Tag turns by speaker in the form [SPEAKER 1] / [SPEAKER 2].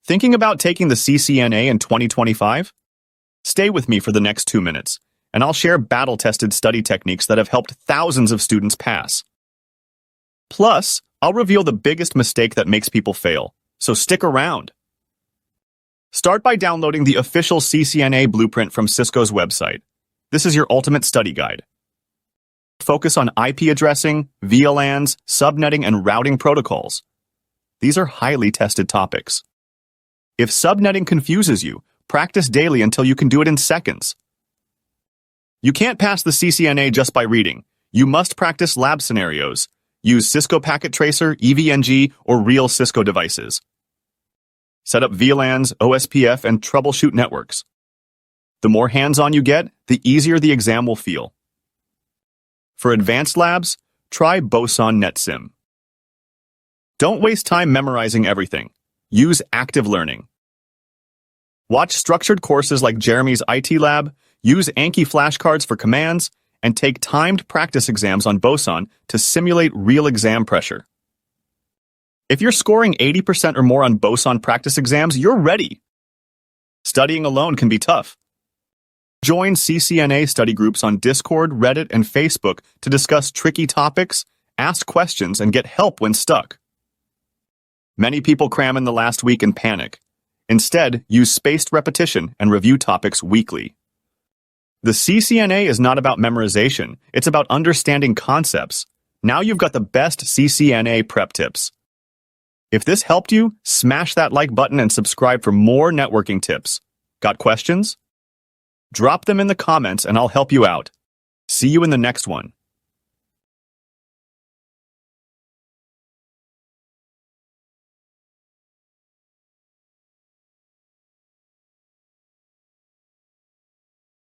[SPEAKER 1] Thinking about taking the CCNA in 2025? Stay with me for the next 2 minutes, and I'll share battle-tested study techniques that have helped thousands of students pass. Plus, I'll reveal the biggest mistake that makes people fail, so stick around. Start by downloading the official CCNA blueprint from Cisco's website. This is your ultimate study guide. Focus on IP addressing, VLANs, subnetting, and routing protocols. These are highly tested topics. If subnetting confuses you, practice daily until you can do it in seconds. You can't pass the CCNA just by reading. You must practice lab scenarios. Use Cisco Packet Tracer, EVNG, or real Cisco devices. Set up VLANs, OSPF, and troubleshoot networks. The more hands-on you get, the easier the exam will feel. For advanced labs, try Boson NetSim. Don't waste time memorizing everything. Use active learning. Watch structured courses like Jeremy's IT Lab, use Anki flashcards for commands, and take timed practice exams on Boson to simulate real exam pressure. If you're scoring 80% or more on Boson practice exams, you're ready. Studying alone can be tough. Join CCNA study groups on Discord, Reddit, and Facebook to discuss tricky topics, ask questions, and get help when stuck. Many people cram in the last week and panic. Instead, use spaced repetition and review topics weekly. The CCNA is not about memorization, it's about understanding concepts. Now you've got the best CCNA prep tips. If this helped you, smash that like button and subscribe for more networking tips. Got questions? Drop them in the comments and I'll help you out. See you in the next one.